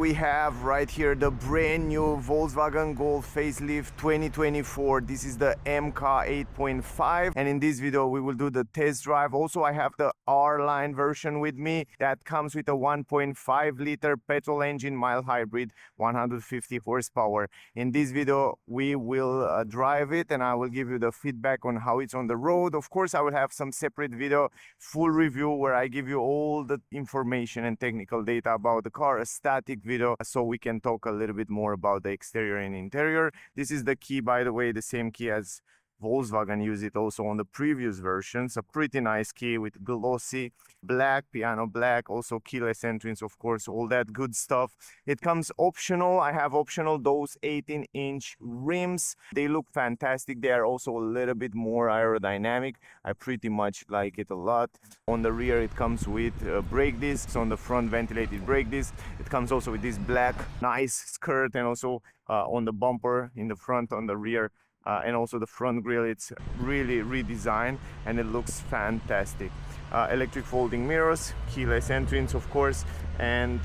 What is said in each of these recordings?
We have right here the brand new Volkswagen Golf facelift 2024. This is the MK 8.5, and in this video we will do the test drive. Also, I have the RLine version with me that comes with a 1.5 liter petrol engine, mild hybrid, 150 horsepower. In this video we will drive it and I will give you the feedback on how it's on the road. Of course, I will have some separate video, full review where I give you all the information and technical data about the car, a static video so we can talk a little bit more about the exterior and interior. This is the key, by the way, the same key as Volkswagen used it also on the previous versions. A pretty nice key with glossy black, piano black, also keyless entrance, of course, all that good stuff. It comes optional. I have optional those 18-inch rims. They look fantastic. They are also a little bit more aerodynamic. I pretty much like it a lot. On the rear it comes with brake discs. On the front, ventilated brake discs. It comes also with this black nice skirt, and also on the bumper in the front, on the rear, and also the front grille, it's really redesigned and it looks fantastic. Electric folding mirrors, keyless entrance, of course, and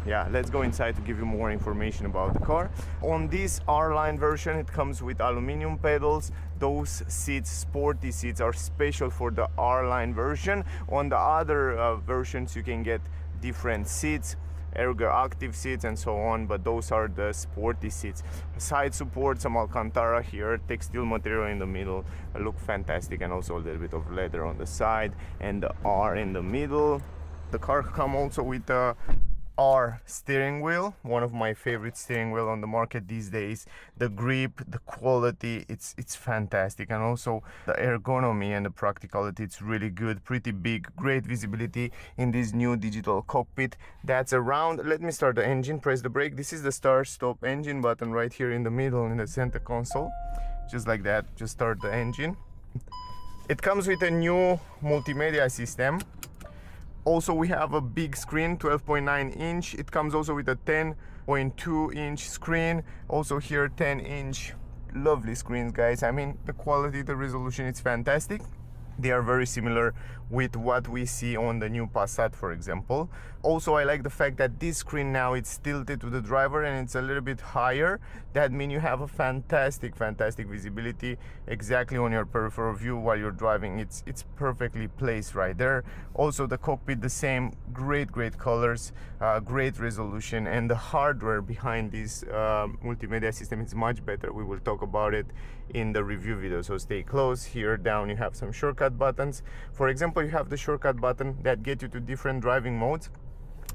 yeah, let's go inside to give you more information about the car. On this R-Line version, it comes with aluminum pedals. Those seats, sporty seats, are special for the R-Line version. On the other versions you can get different seats, ergo active seats and so on, but those are the sporty seats. Side support, some Alcantara here, textile material in the middle, look fantastic, and also a little bit of leather on the side and the R in the middle. The car comes also with a R steering wheel, one of my favorite steering wheel on the market these days. The grip, the quality, it's fantastic, and also the ergonomy and the practicality, it's really good. Pretty big, great visibility in this new digital cockpit that's around. Let me start the engine, press the brake. This is the start stop engine button right here in the middle in the center console, just like that. Just start the engine. It comes with a new multimedia system. Also, we have a big screen, 12.9 inch. It comes also with a 10.2 inch screen. Also here, 10 inch. Lovely screens, guys. I mean, the quality, the resolution, it's fantastic. They are very similar with what we see on the new Passat, for example. Also, I like the fact that this screen now it's tilted to the driver and it's a little bit higher. That means you have a fantastic visibility exactly on your peripheral view while you're driving. It's perfectly placed right there. Also, the cockpit, the same, great colors, great resolution, and the hardware behind this multimedia system is much better. We will talk about it in the review video, so stay close. Here down you have some shortcut buttons. For example, you have the shortcut button that get you to different driving modes,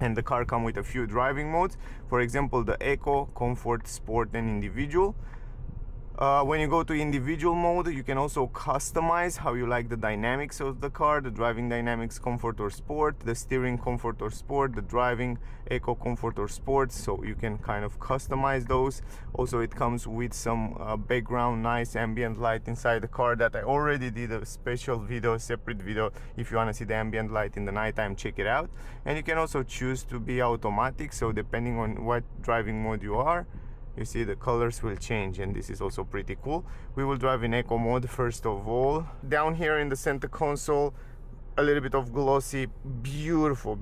and the car comes with a few driving modes. For example, the Eco, Comfort, Sport, and Individual. When you go to individual mode, you can also customize how you like the dynamics of the car, the driving dynamics, comfort or sport, the steering, comfort or sport, the driving, eco, comfort or sport, so you can kind of customize those. Also, it comes with some background, nice ambient light inside the car that I already did a special video, separate video. If you want to see the ambient light in the nighttime, check it out. And you can also choose to be automatic, so depending on what driving mode you are, you see the colors will change, and this is also pretty cool. We will drive in eco mode first of all. Down here in the center console, a little bit of glossy, beautiful.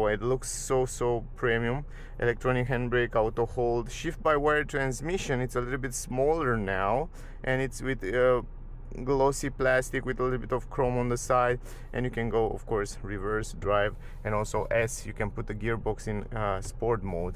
It looks so premium. Electronic handbrake, auto hold, shift by wire transmission. It's a little bit smaller now, and it's with glossy plastic with a little bit of chrome on the side, and you can go, of course, reverse drive, and also S, you can put the gearbox in sport mode.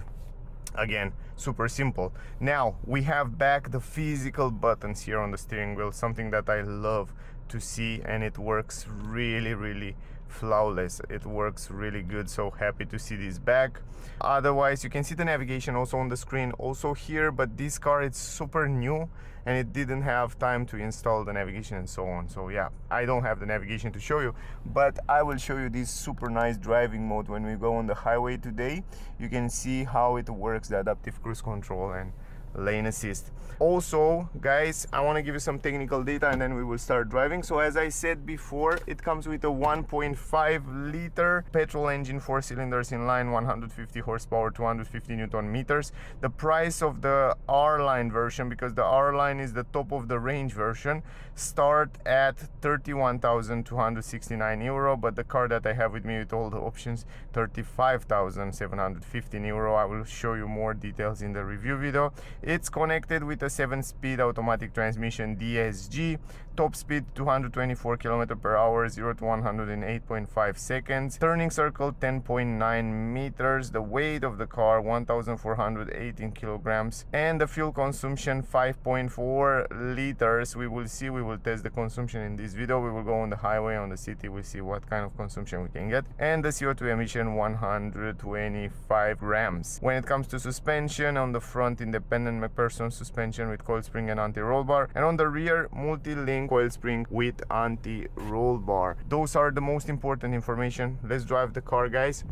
Again, super simple. Now we have back the physical buttons here on the steering wheel, something that I love to see, and it works really flawless. It works really good, so happy to see this back. Otherwise, you can see the navigation also on the screen also here, but this car, it's super new and it didn't have time to install the navigation and so on. So yeah, I don't have the navigation to show you, but I will show you this super nice driving mode when we go on the highway today. You can see how it works, the adaptive cruise control, and lane assist. Also guys, I want to give you some technical data and then we will start driving. So as I said before, it comes with a 1.5 liter petrol engine, 4 cylinders inline, 150 horsepower, 250 Newton meters. The price of the RLine version, because the RLine is the top of the range version, start at 31,269 euro, but the car that I have with me with all the options, 35,715 euro. I will show you more details in the review video. It's connected with a 7-speed automatic transmission DSG, top speed 224 km/h, 0 to 108.5 seconds, turning circle 10.9 meters, the weight of the car 1,418 kilograms, and the fuel consumption 5.4 liters. We will see, we will test the consumption in this video. We will go on the highway, on the city, we'll see what kind of consumption we can get, and the CO2 emission 125 grams. When it comes to suspension, on the front, independent McPherson suspension with coil spring and anti-roll bar, and on the rear, Multilink coil spring with anti-roll bar. Those are the most important information. Let's drive the car, guys.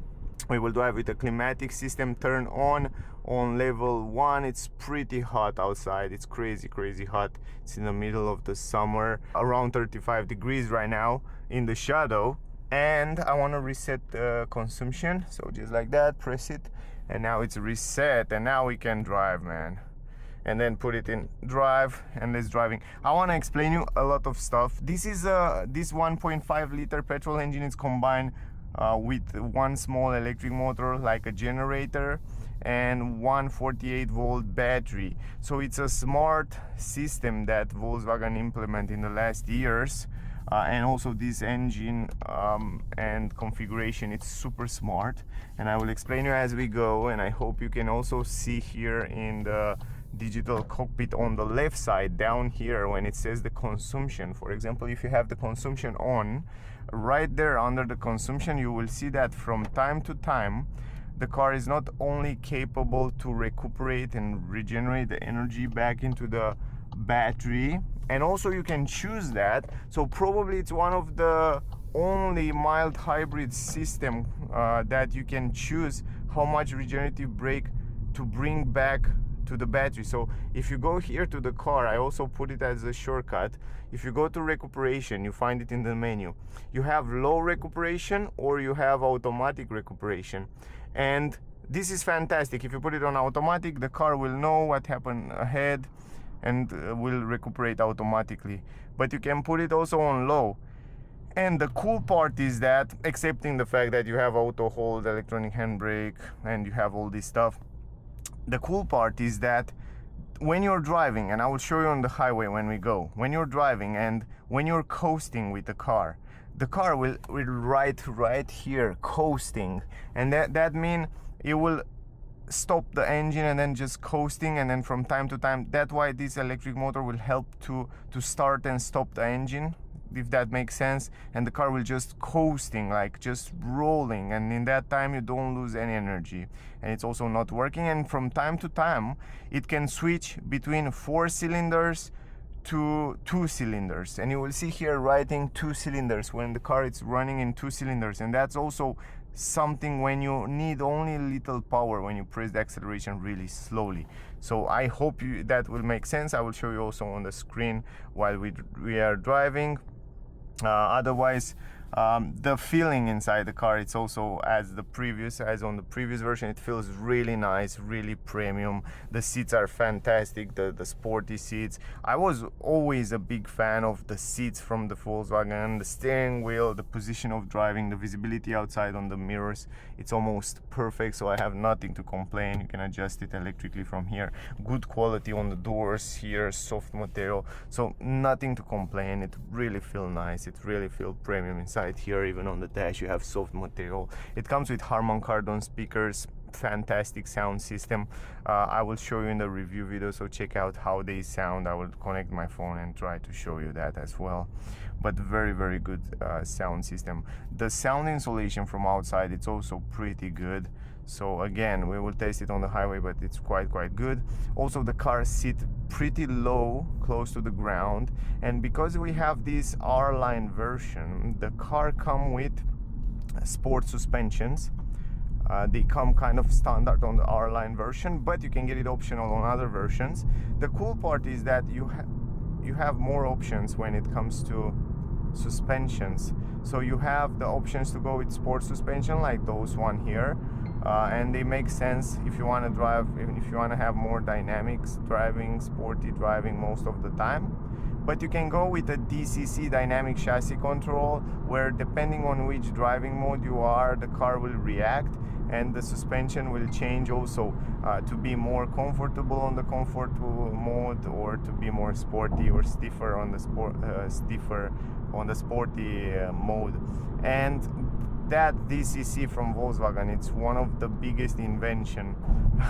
We will drive with a climatic system turn on level 1. It's pretty hot outside. It's crazy hot. It's in the middle of the summer, around 35 degrees right now in the shadow. And I want to reset the consumption, so just like that, press it, and now it's reset, and now we can drive, man. And then put it in drive, and let's driving. I want to explain you a lot of stuff. This is this 1.5 liter petrol engine is combined with one small electric motor like a generator and one 48 volt battery. So it's a smart system that Volkswagen implemented in the last years. And also this engine and configuration, it's super smart, and I will explain you as we go. And I hope you can also see here in the digital cockpit on the left side down here when it says the consumption. For example, if you have the consumption on, right there under the consumption, you will see that from time to time the car is not only capable to recuperate and regenerate the energy back into the battery, and also you can choose that. So probably it's one of the only mild hybrid system that you can choose how much regenerative brake to bring back to the battery. So if you go here to the car, I also put it as a shortcut. If you go to recuperation, you find it in the menu. You have low recuperation or you have automatic recuperation, and this is fantastic. If you put it on automatic, the car will know what happened ahead and will recuperate automatically. But you can put it also on low. And the cool part is that, excepting the fact that you have auto hold, electronic handbrake, and you have all this stuff, the cool part is that when you're driving, and I will show you on the highway when we go, when you're driving and when you're coasting with the car will right here coasting, and that means it will stop the engine and then just coasting, and then from time to time, that's why this electric motor will help to start and stop the engine, if that makes sense, and the car will just coasting, like just rolling, and in that time you don't lose any energy, and it's also not working. And from time to time it can switch between 4 cylinders to 2 cylinders, and you will see here writing 2 cylinders when the car is running in 2 cylinders, and that's also something when you need only little power, when you press the acceleration really slowly. So I hope that will make sense. I will show you also on the screen while we are driving. Otherwise, the feeling inside the car, it's also as on the previous version. It feels really nice, really premium. The seats are fantastic, the sporty seats. I was always a big fan of the seats from the Volkswagen, the steering wheel, the position of driving, the visibility outside on the mirrors. It's almost perfect, so I have nothing to complain. You can adjust it electrically from here. Good quality on the doors here, soft material, so nothing to complain. It really feels nice, it really feels premium inside. Here, even on the dash, you have soft material. It comes with Harman Kardon speakers, fantastic sound system. I will show you in the review video, so check out how they sound. I will connect my phone and try to show you that as well. But very good sound system. The sound insulation from outside, it's also pretty good. So again, we will test it on the highway, but it's quite good. Also, the car sits pretty low, close to the ground, and because we have this RLine version, the car comes with sport suspensions. They come kind of standard on the RLine version, but you can get it optional on other versions. The cool part is that you have more options when it comes to suspensions. So you have the options to go with sport suspension like those one here, and they make sense if you want to drive, even if you want to have more dynamics driving, sporty driving most of the time. But you can go with a DCC, dynamic chassis control, where depending on which driving mode you are, the car will react, and the suspension will change also to be more comfortable on the comfort mode, or to be more sporty or stiffer on the sporty mode. And that DCC from Volkswagen, it's one of the biggest invention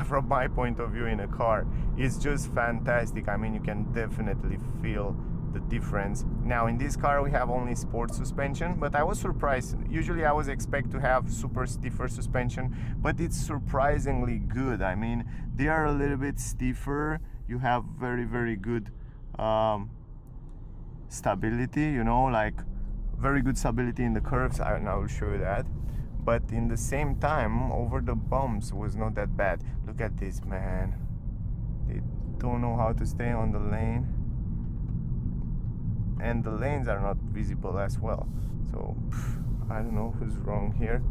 from my point of view in a car. It's just fantastic. I mean, you can definitely feel the difference. Now in this car we have only sport suspension, but I was surprised. Usually I was expect to have super stiffer suspension, but it's surprisingly good. I mean, they are a little bit stiffer. You have very good stability, you know, like very good stability in the curves, and I will show you that. But in the same time, over the bumps was not that bad. Look at this, man. They don't know how to stay on the lane, and the lanes are not visible as well. So I don't know who's wrong here.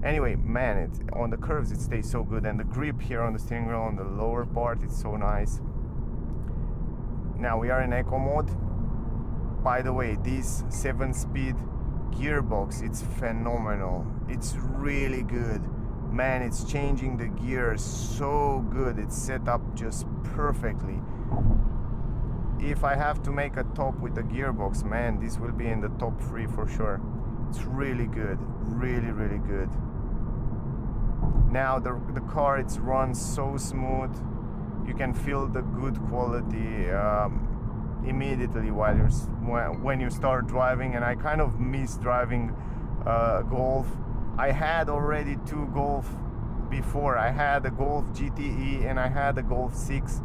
Anyway, man, it on the curves it stays so good, and the grip here on the steering wheel on the lower part, it's so nice. Now we are in eco mode. By the way, this 7-speed gearbox, it's phenomenal. It's really good, man. It's changing the gears so good. It's set up just perfectly. If I have to make a top with the gearbox, man, this will be in the top 3 for sure. It's really good, really good. Now the car, it runs so smooth. You can feel the good quality immediately when you start driving. And I kind of miss driving Golf. I had already 2 Golf before. I had a Golf GTE and I had a Golf 6,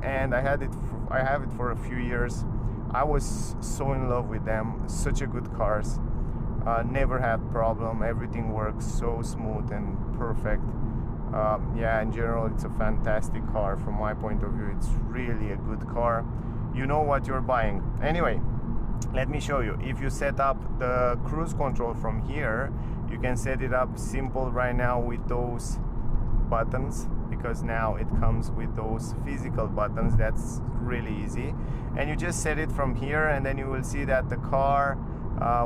and I have it for a few years. I was so in love with them. Such a good cars. Never had problem. Everything works so smooth and perfect. Yeah, in general, it's a fantastic car. From my point of view, it's really a good car. You know what you're buying. Anyway, let me show you. If you set up the cruise control from here, you can set it up simple right now with those buttons, because now it comes with those physical buttons. That's really easy, and you just set it from here, and then you will see that the car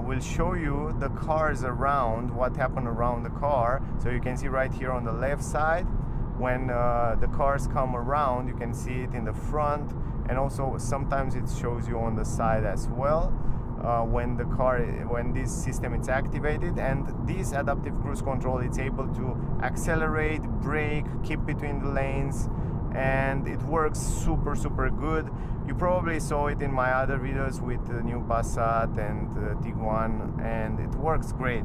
will show you the cars around, what happened around the car. So you can see right here on the left side, when the cars come around, you can see it in the front, and also sometimes it shows you on the side as well, when this system is activated. And this adaptive cruise control, it's able to accelerate, brake, keep between the lanes, and it works super good. You probably saw it in my other videos with the new Passat and Tiguan, and it works great.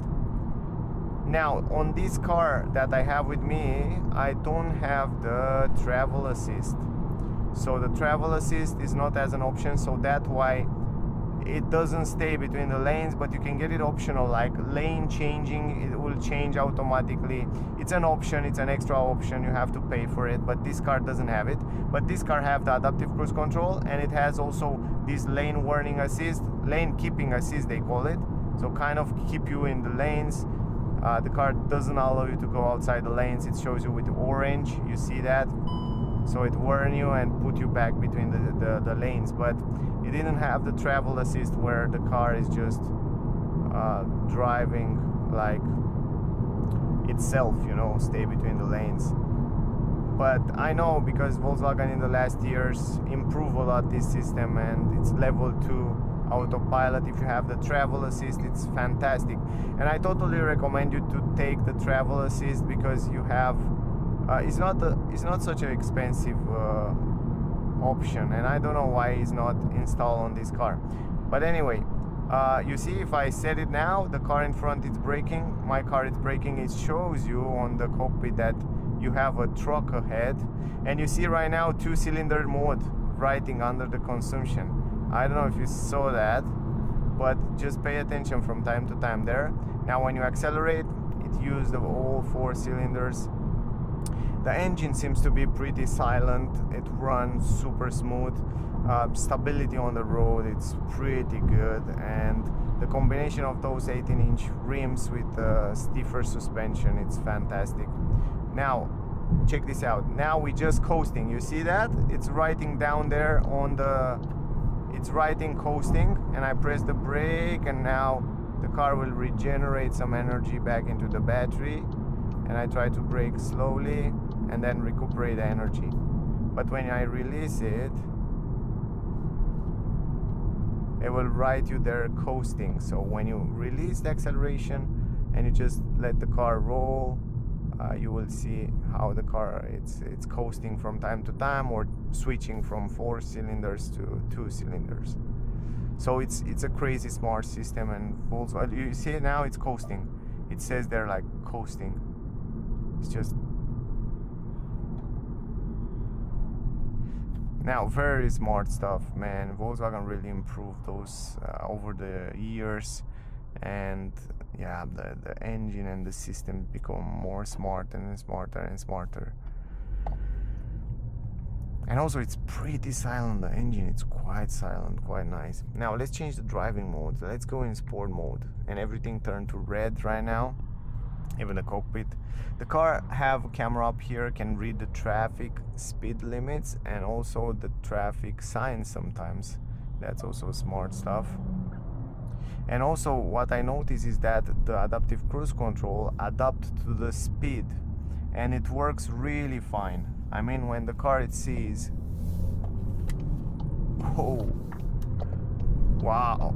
Now on this car that I have with me, I don't have the travel assist. So the travel assist is not as an option, so that's why it doesn't stay between the lanes, but you can get it optional, like lane changing. It will change automatically. It's an option, it's an extra option, you have to pay for it, but this car doesn't have it. But this car have the adaptive cruise control, and it has also this lane warning assist, lane keeping assist they call it, so kind of keep you in the lanes. The car doesn't allow you to go outside the lanes. It shows you with orange, you see that, so it warns you and put you back between the lanes. But it didn't have the travel assist, where the car is just driving like itself, you know, stay between the lanes. But I know, because Volkswagen in the last years improved a lot this system, and it's level 2 autopilot. If you have the travel assist, it's fantastic, and I totally recommend you to take the travel assist, because you have it's not such an expensive option, and I don't know why it's not installed on this car. But anyway, you see, if I set it now, the car in front is braking, my car is braking. It shows you on the cockpit that you have a truck ahead, and you see right now 2-cylinder mode writing under the consumption. I don't know if you saw that, but just pay attention from time to time there. Now when you accelerate, it used of all 4 cylinders. The engine seems to be pretty silent. It runs super smooth. Stability on the road, it's pretty good, and the combination of those 18-inch rims with stiffer suspension, it's fantastic. Now check this out. Now we're just coasting. You see that? It's writing down there on the, it's writing coasting, and I press the brake, and now the car will regenerate some energy back into the battery, and I try to brake slowly and then recuperate the energy. But when I release it, it will write you there coasting. So when you release the acceleration and you just let the car roll, you will see how the car it's coasting from time to time, or switching from 4 cylinders to 2 cylinders. So it's a crazy smart system. And Volkswagen, you see now it's coasting. It says there like coasting. It's just now very smart stuff, man. Volkswagen really improved those over the years, and yeah, the engine and the system become more smart and smarter and smarter. And also it's pretty silent, the engine, it's quite silent, quite nice. Now let's change the driving mode. Let's go in sport mode, and everything turned to red right now, even the cockpit. The car have a camera up here, can read the traffic speed limits and also the traffic signs sometimes. That's also smart stuff. And also what I notice is that the adaptive cruise control adapts to the speed, and it works really fine. I mean, when the car it sees, oh wow,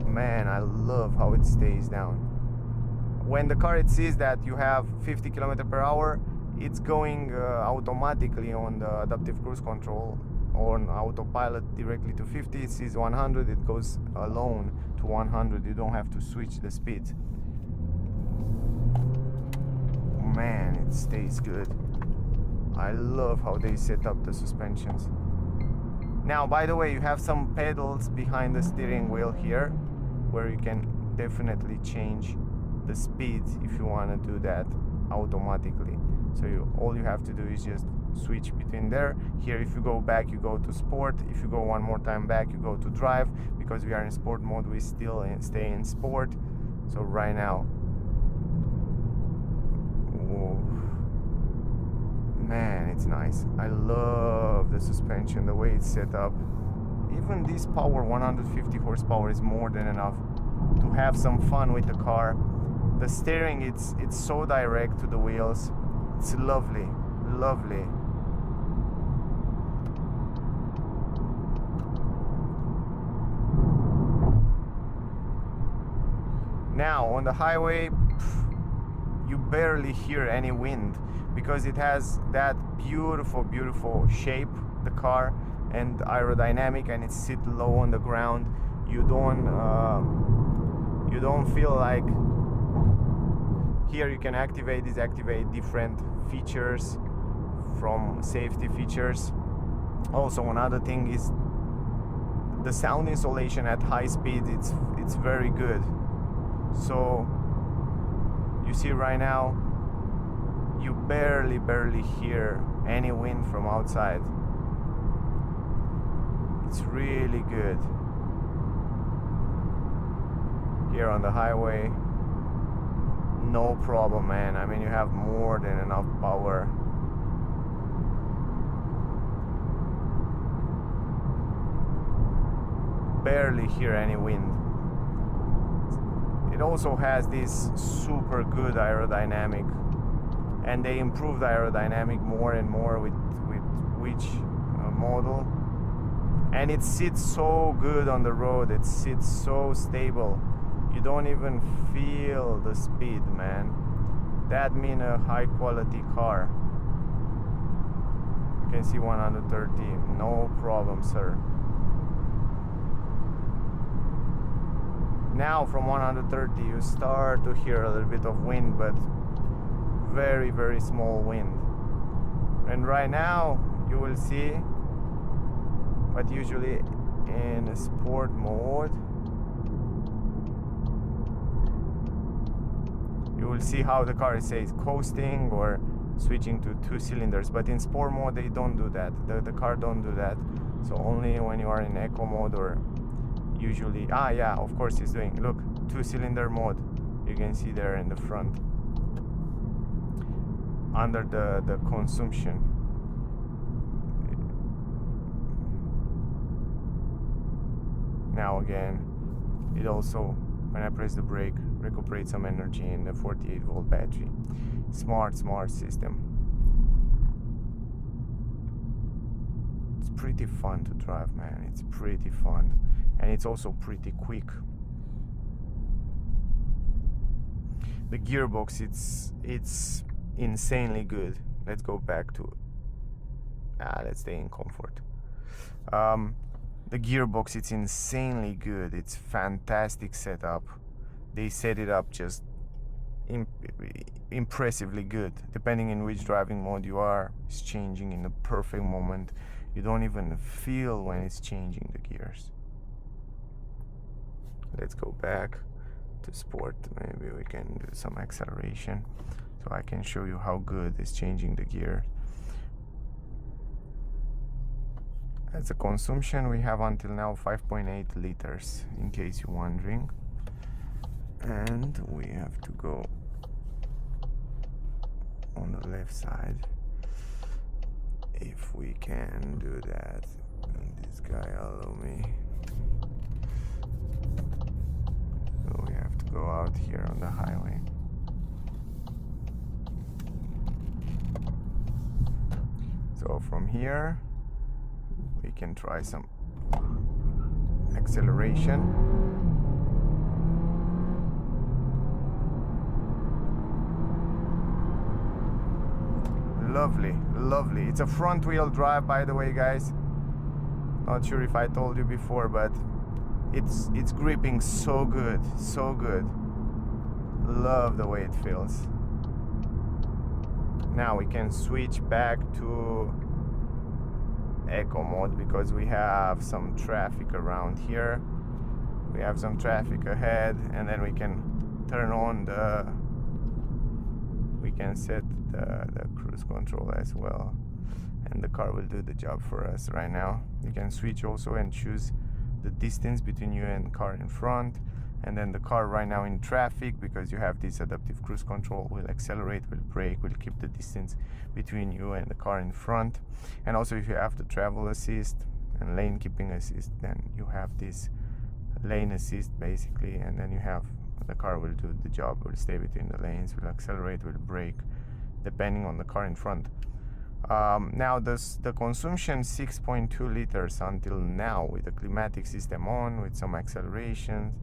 man, I love how it stays down. When the car it sees that you have 50 km/h, it's going automatically on the adaptive cruise control on autopilot directly to 50. It sees 100, it goes alone to 100. You don't have to switch the speed. Man, it stays good. I love how they set up the suspensions. Now, by the way, you have some pedals behind the steering wheel here where you can definitely change the speed if you want to do that automatically. So all you have to do is just switch between there. Here, if you go back, you go to sport. If you go one more time back, you go to drive. Because we are in sport mode, we still stay in sport. So right now, whoa, man, it's nice. I love the suspension, the way it's set up. Even this power, 150 horsepower, is more than enough to have some fun with the car. The steering, it's so direct to the wheels. It's lovely, lovely. Now on the highway, you barely hear any wind because it has that beautiful shape, the car, and aerodynamic, and it sits low on the ground. You don't feel like. Here you can deactivate different features from safety features. Also, another thing is the sound insulation at high speed. It's very good. So you see right now, you barely hear any wind from outside. It's really good. Here on the highway, no problem, man. I mean, you have more than enough power. Barely hear any wind. It also has this super good aerodynamic, and they improve the aerodynamic more and more with each model. And it sits so good on the road. It sits so stable. You don't even feel the speed, man. That means a high quality car. You can see 130, no problem, sir. Now from 130 you start to hear a little bit of wind, but very small wind. And right now you will see, but usually in sport mode you will see how the car says coasting or switching to 2 cylinders. But in sport mode they don't do that. The car don't do that. So only when you are in eco mode, or usually, yeah, of course it's doing, look, 2 cylinder mode. You can see there in the front under the consumption. Now again, it also, when I press the brake, recuperates some energy in the 48 volt battery. Smart system. It's pretty fun to drive, man. It's pretty fun, and it's also pretty quick. The gearbox, it's insanely good. Let's go back to let's stay in comfort. The gearbox, it's insanely good. It's fantastic setup. They set it up just impressively good. Depending in which driving mode you are, it's changing in the perfect moment. You don't even feel when it's changing the gears. Let's go back to sport. Maybe we can do some acceleration so I can show you how good it's changing the gear. As a consumption, we have until now 5.8 liters, in case you're wondering. And we have to go on the left side, if we can do that. And this guy allow me. So we have to go out here on the highway. So from here we can try some acceleration. Lovely. It's a front wheel drive, by the way, guys. Not sure if I told you before, but it's gripping so good. Love the way it feels. Now we can switch back to eco mode because we have some traffic around here. We have some traffic ahead, and then we can turn on we can set the cruise control as well, and the car will do the job for us right now. You can switch also and choose the distance between you and the car in front, and then the car right now in traffic, because you have this adaptive cruise control, will accelerate, will brake, will keep the distance between you and the car in front. And also if you have the travel assist and lane keeping assist, then you have this lane assist basically, and then you have the car will do the job, will stay between the lanes, will accelerate, will brake, depending on the car in front. Now the consumption 6.2 liters until now, with the climatic system on, with some accelerations,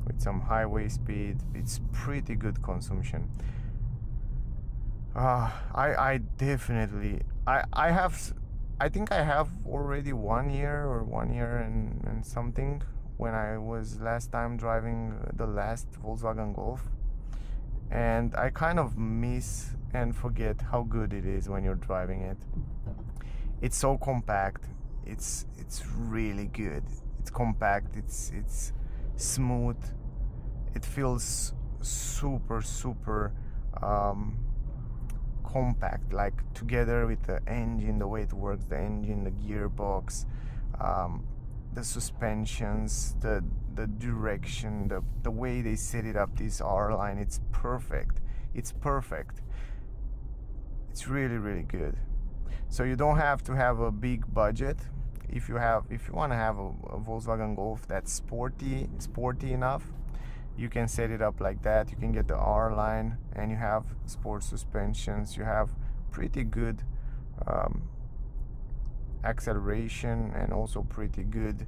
with some highway speed. It's pretty good consumption. I definitely I think I have already 1 year and something when I was last time driving the last Volkswagen Golf, and I kind of miss and forget how good it is when you're driving it. It's so compact. It's really good. It's compact. It's smooth. It feels super compact, like together with the engine, the way it works, the engine, the gearbox, the suspensions, the direction, the way they set it up, this RLine, it's perfect. It's really good. So you don't have to have a big budget. If you want to have a Volkswagen Golf that's sporty enough, you can set it up like that. You can get the RLine, and you have sport suspensions. You have pretty good acceleration, and also pretty good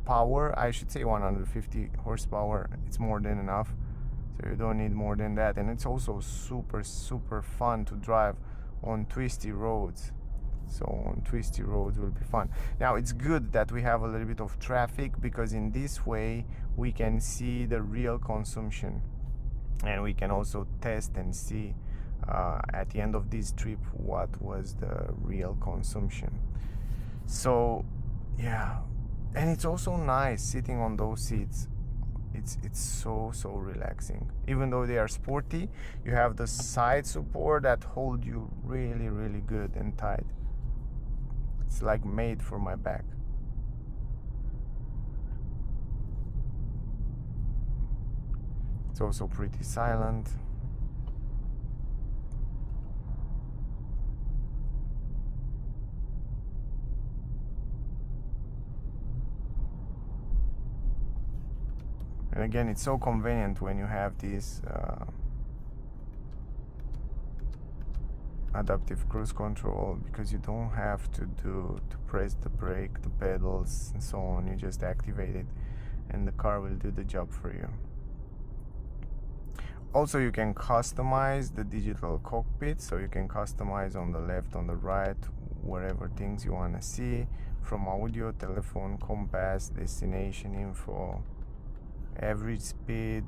power. I should say 150 horsepower. It's more than enough, so you don't need more than that. And it's also super fun to drive on twisty roads. So on twisty roads will be fun. Now it's good that we have a little bit of traffic, because in this way we can see the real consumption, and we can also test and see at the end of this trip what was the real consumption. So yeah, and it's also nice sitting on those seats. it's so relaxing. Even though they are sporty, you have the side support that hold you really good and tight. It's like made for my back. It's also pretty silent. And again, it's so convenient when you have this adaptive cruise control, because you don't have to press the brake, the pedals and so on. You just activate it and the car will do the job for you. Also, you can customize the digital cockpit, so you can customize on the left, on the right, wherever things you want to see, from audio, telephone, compass, destination info, average speed.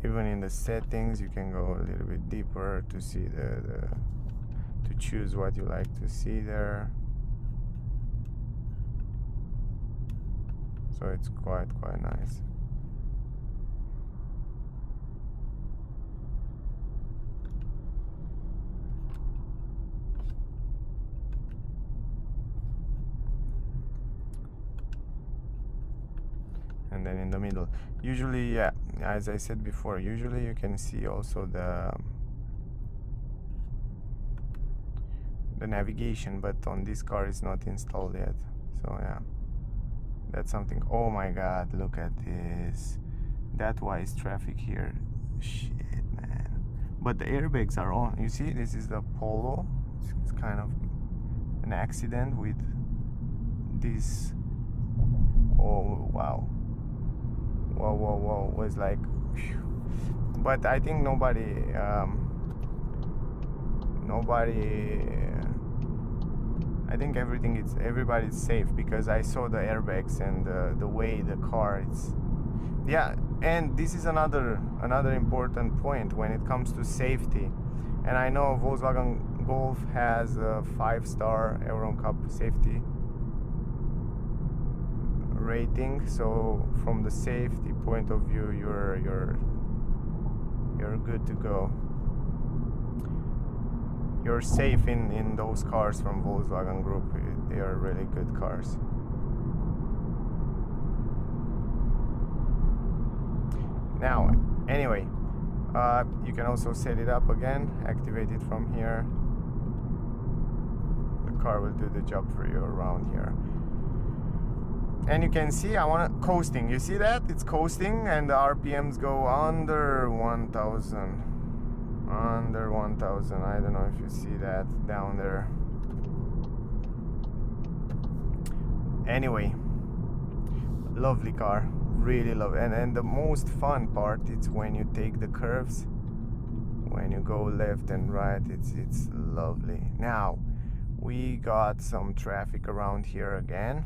Even in the settings you can go a little bit deeper to see to choose what you like to see there. So it's quite nice. And then in the middle, usually, yeah, as I said before, usually you can see also the navigation, but on this car it's not installed yet. So yeah, that's something. Oh my god, look at this. That's why it's traffic here. Shit, man. But the airbags are on. You see, this is the Polo. It's kind of an accident with this. Oh wow. Whoa, was like, phew. But I think nobody I think everybody's safe, because I saw the airbags and the way the car is. Yeah, and this is another important point when it comes to safety. And I know Volkswagen Golf has a 5-star EuroNCAP safety rating, so from the safety point of view, you're good to go. You're safe in those cars from Volkswagen Group. They are really good cars. Now, anyway, you can also set it up again, activate it from here. The car will do the job for you around here. And you can see I want to coasting. You see that? It's coasting and the RPMs go under 1000. Under 1000. I don't know if you see that down there. Anyway, lovely car. Really love it. And the most fun part is when you take the curves. When you go left and right, it's lovely. Now, we got some traffic around here again.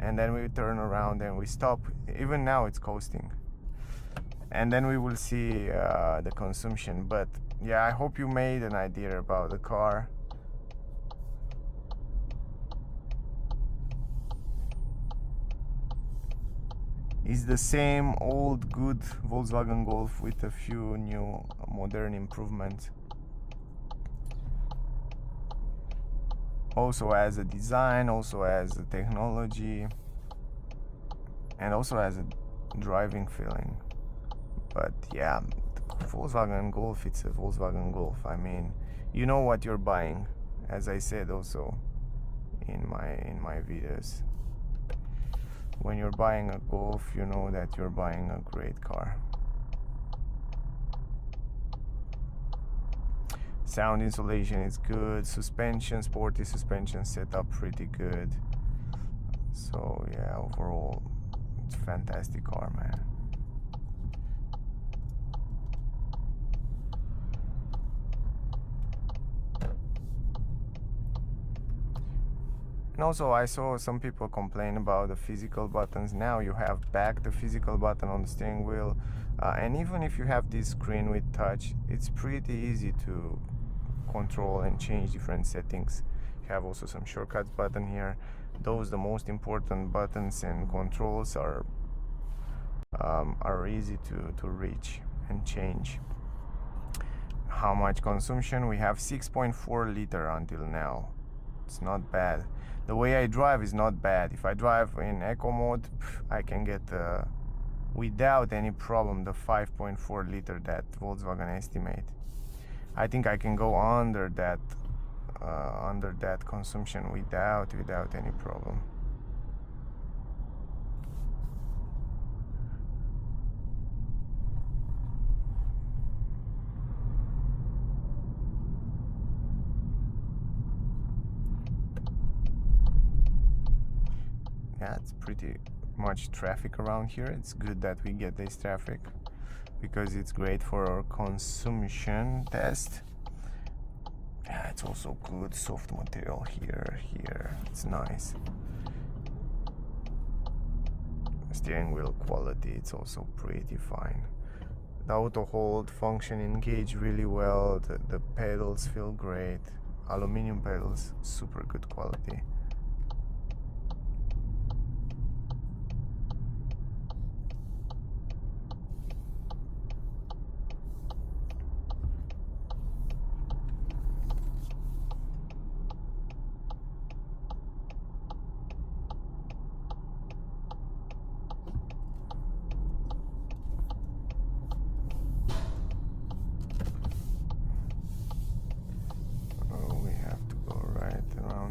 And then we turn around and we stop. Even now it's coasting. And then we will see the consumption. But yeah, I hope you made an idea about the car. It's the same old good Volkswagen Golf with a few new modern improvements. Also as a design, also as a technology, and also as a driving feeling. But yeah, Volkswagen Golf, it's a Volkswagen Golf. I mean, you know what you're buying, as I said also in my videos. When you're buying a Golf, you know that you're buying a great car. Sound insulation is good. Suspension, sporty suspension setup, pretty good. So yeah, overall, it's a fantastic car, man. And also, I saw some people complain about the physical buttons. Now you have back the physical button on the steering wheel, and even if you have this screen with touch, it's pretty easy to control and change different settings. You have also some shortcuts button here. Those, the most important buttons and controls, are are easy to reach and change. How much consumption? We have 6.4 liter until now. It's not bad. The way I drive is not bad. If I drive in eco mode, I can get without any problem the 5.4 liter that Volkswagen estimate. I think I can go under that consumption without any problem. Yeah, it's pretty much traffic around here. It's good that we get this traffic because it's great for our consumption test. Yeah, it's also good soft material here. It's nice. Steering wheel quality, it's also pretty fine. The auto hold function engage really well. The pedals feel great. Aluminum pedals, super good quality.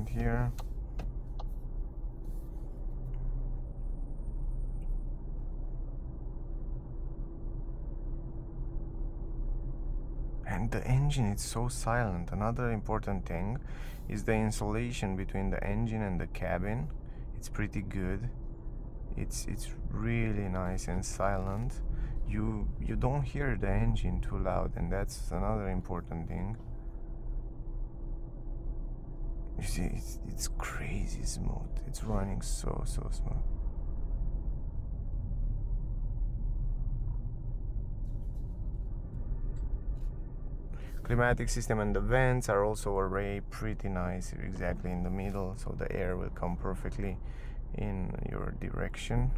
Here. And the engine is so silent. Another important thing is the insulation between the engine and the cabin. It's pretty good. It's really nice and silent. You don't hear the engine too loud, and that's another important thing. You see, it's crazy smooth. It's running so smooth. Climatic system and the vents are also arrayed pretty nice, exactly in the middle, so the air will come perfectly in your direction.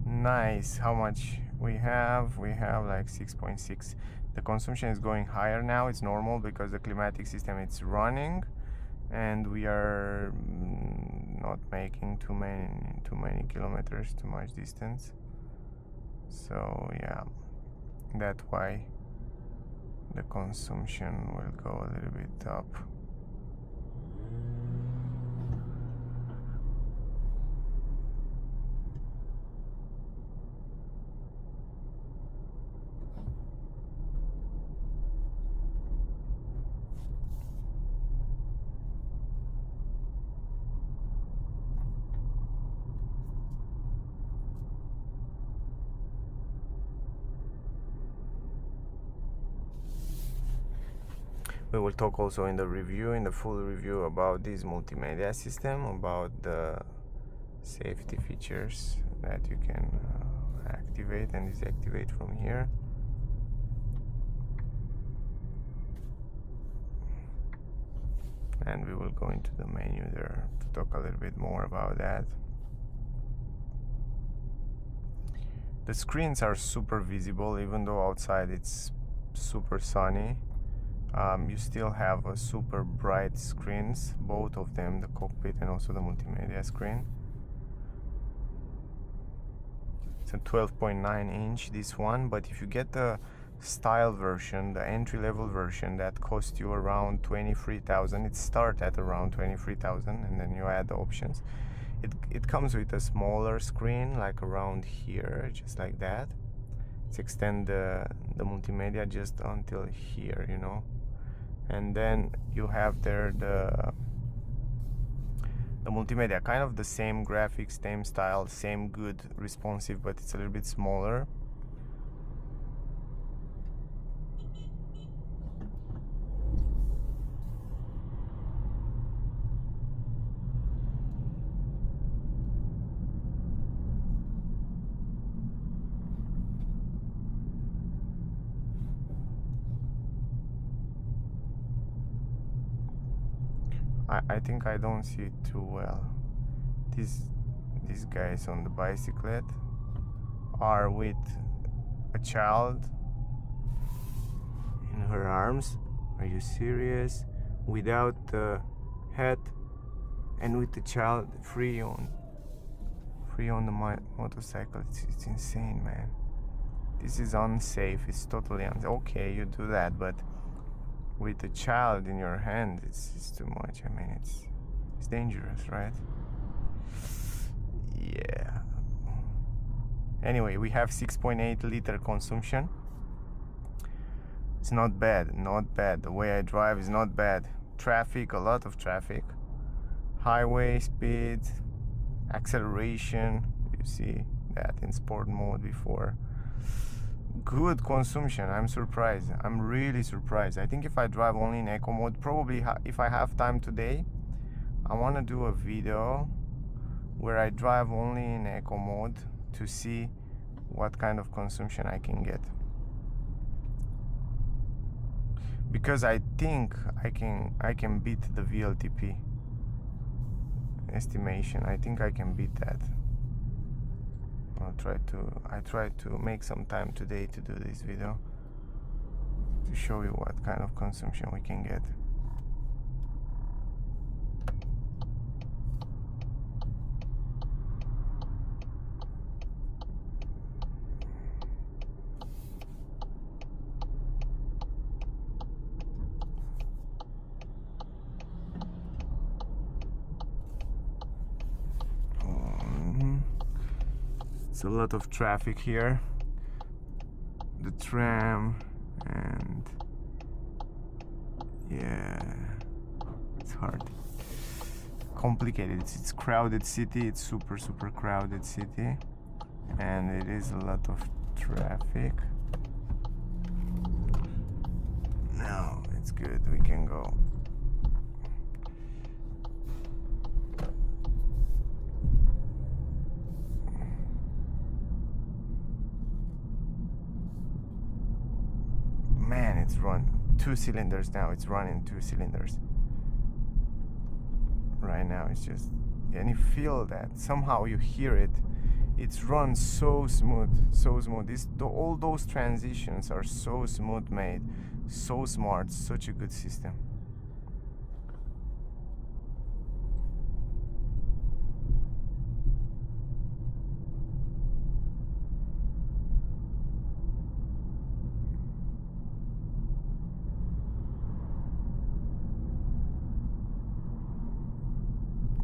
Nice. How much we have? We have like 6.6. The consumption is going higher now. It's normal because the climatic system is running and we are not making too many kilometers, too much distance. So yeah, that's why the consumption will go a little bit up. We will talk also in the full review about this multimedia system, about the safety features that you can activate and deactivate from here. And we will go into the menu there to talk a little bit more about that. The screens are super visible, even though outside it's super sunny. You still have a super bright screens, both of them, the cockpit and also the multimedia screen. It's a 12.9 inch, this one, but if you get the style version, the entry-level version, that costs you around 23,000. It starts at around 23,000, and then you add the options. It comes with a smaller screen, like around here, just like that. let's extend the multimedia just until here, you know, and then you have there the multimedia, kind of the same graphics, same style, same good responsive, but it's a little bit smaller. I think I don't see it too well. These guys on the bicycle are with a child in her arms. Are you serious? Without the head and with the child free on the motorcycle. It's insane, man. This is unsafe. It's totally unsafe. Okay, you do that, but with a child in your hand, it's too much. I mean, it's dangerous, right? Yeah. Anyway, we have 6.8 liter consumption. It's not bad, not bad. The way I drive is not bad. Traffic, a lot of traffic. Highway speed, acceleration. You see that in sport mode before. Good consumption. I'm surprised. I'm really surprised. I think if I drive only in eco mode, probably if I have time today, I want to do a video where I drive only in eco mode to see what kind of consumption I can get, because I think I can beat the VLTP estimation. I think I can beat that. I try to make some time today to do this video to show you what kind of consumption we can get. It's a lot of traffic here. The tram, and yeah, it's hard, complicated. It's crowded city. It's super crowded city, and it is a lot of traffic. Now it's good. We can go. Man, it's run 2 cylinders now. It's running 2 cylinders right now. It's just, and you feel that somehow, you hear it. It's run so smooth, so smooth. All those transitions are so smooth made, so smart, such a good system.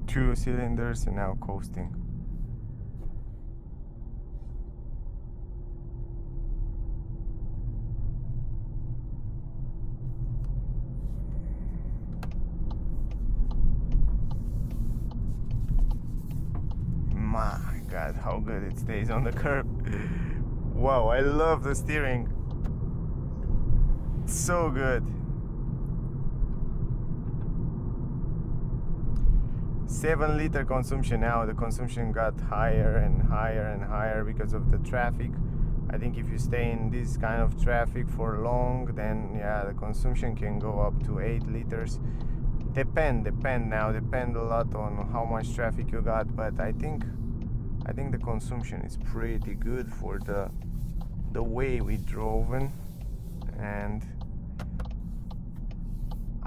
Two cylinders and now coasting. My God, how good it stays on the curb. Wow, I love the steering. It's so good. 7 liter consumption now. The consumption got higher and higher and higher because of the traffic. I think if you stay in this kind of traffic for long, then yeah, the consumption can go up to 8 liters. Depend a lot on how much traffic you got, but I think the consumption is pretty good for the way we drove in. And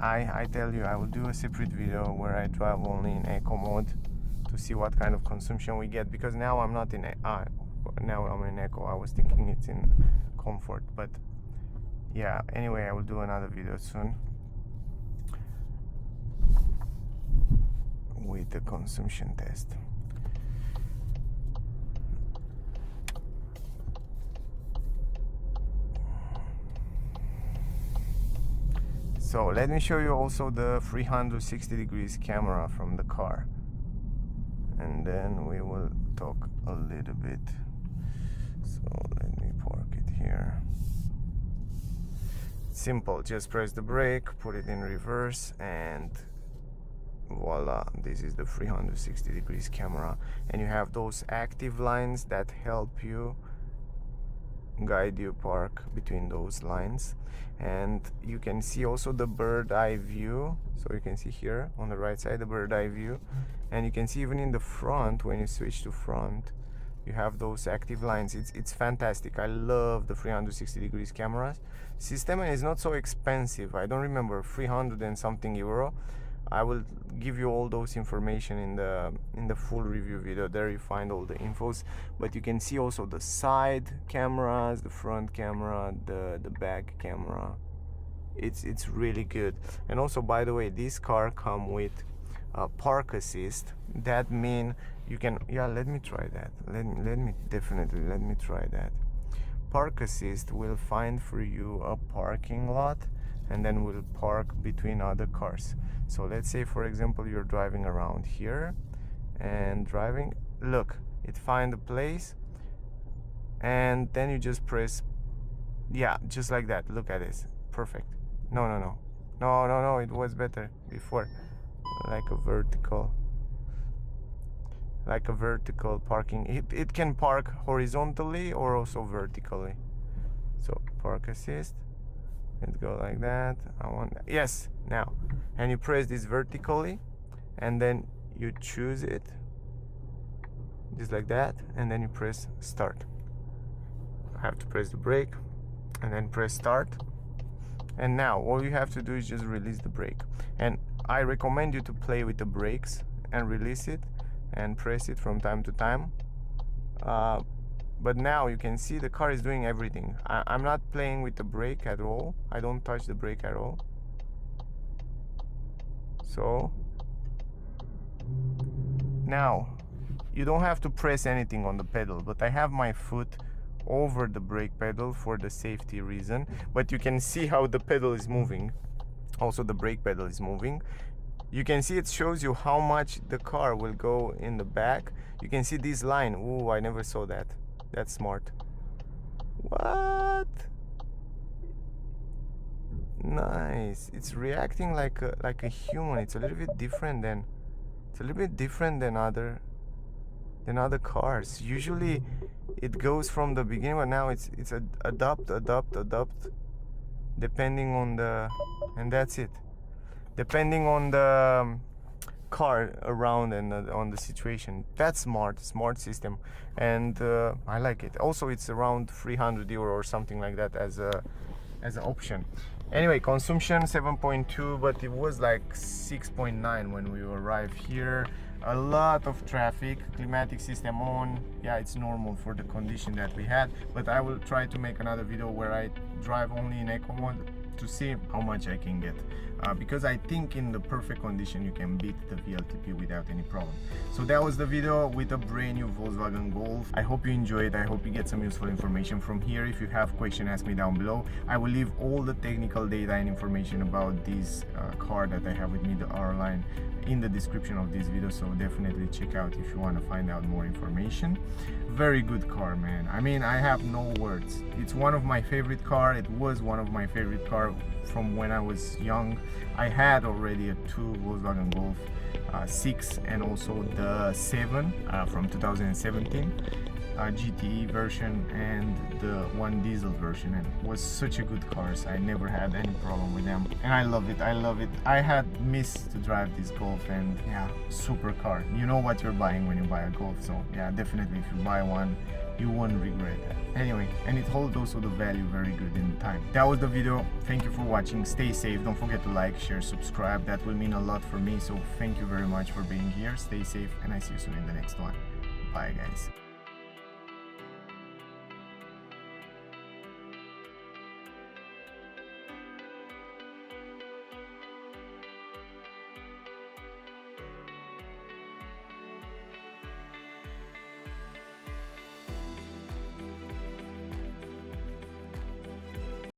I tell you, I will do a separate video where I drive only in eco mode to see what kind of consumption we get, because now I'm not in now I'm in eco. I was thinking it's in comfort, but yeah, anyway, I will do another video soon with the consumption test. So let me show you also the 360 degrees camera from the car, and then we will talk a little bit. So let me park it here. Simple, just press the brake, put it in reverse, and voila, this is the 360 degrees camera. And you have those active lines that help you guide you park between those lines. And you can see also the bird eye view, so you can see here on the right side the bird eye view, and you can see even in the front, when you switch to front, you have those active lines. It's fantastic. I love the 360 degrees cameras system, and it's not so expensive. I don't remember, 300 and something euro. I will give you all those information in the full review video. There you find all the infos, but you can see also the side cameras, the front camera, the back camera. It's really good. And also, by the way, this car come with park assist. That mean you can, yeah, let me try that. Let me try that. Park assist will find for you a parking lot, and then will park between other cars. So let's say, for example, you're driving around here and driving, look, it find a place, and then you just press, yeah, just like that. Look at this, perfect. No, it was better before, like a vertical parking. It can park horizontally or also vertically. So park assist, it go like that. I want, yes, now, and you press this vertically, and then you choose it just like that, and then you press start. I have to press the brake and then press start, and now all you have to do is just release the brake. And I recommend you to play with the brakes and release it and press it from time to time. But now you can see the car is doing everything. I'm not playing with the brake at all. I don't touch the brake at all. So now you don't have to press anything on the pedal, but I have my foot over the brake pedal for the safety reason. But you can see how the pedal is moving. Also the brake pedal is moving. You can see it shows you how much the car will go in the back. You can see this line. Ooh, I never saw that. That's smart. What? Nice. It's reacting like a human. It's a little bit different than other cars. Usually it goes from the beginning, but now it's adapt, depending on the, and that's it. Depending on the car around and on the situation. That's smart system, and I like it. Also, it's around 300 euro or something like that as an option. Anyway, consumption 7.2, but it was like 6.9 when we arrived here. A lot of traffic, climatic system on. Yeah, it's normal for the condition that we had, but I will try to make another video where I drive only in eco mode to see how much I can get, because I think in the perfect condition you can beat the VLTP without any problem. So that was the video with a brand new Volkswagen Golf. I hope you enjoyed. I hope you get some useful information from here. If you have questions, ask me down below. I will leave all the technical data and information about this car that I have with me, the RLine, in the description of this video, so definitely check out if you want to find out more information. Very good car, man. I mean, I have no words. It's one of my favorite car. It was one of my favorite car from when I was young. I had already a 2 Volkswagen Golf 6 and also the 7 from 2017 GTE version and the 1 diesel version, and it was such a good cars. I never had any problem with them, and I love it. I had missed to drive this Golf, and yeah, super car. You know what you're buying when you buy a Golf, so yeah, definitely if you buy one, you won't regret that. Anyway, and it holds also the value very good in time. That was the video. Thank you for watching. Stay safe. Don't forget to like, share, subscribe. That will mean a lot for me, so thank you very much for being here. Stay safe, and I see you soon in the next one. Bye, guys.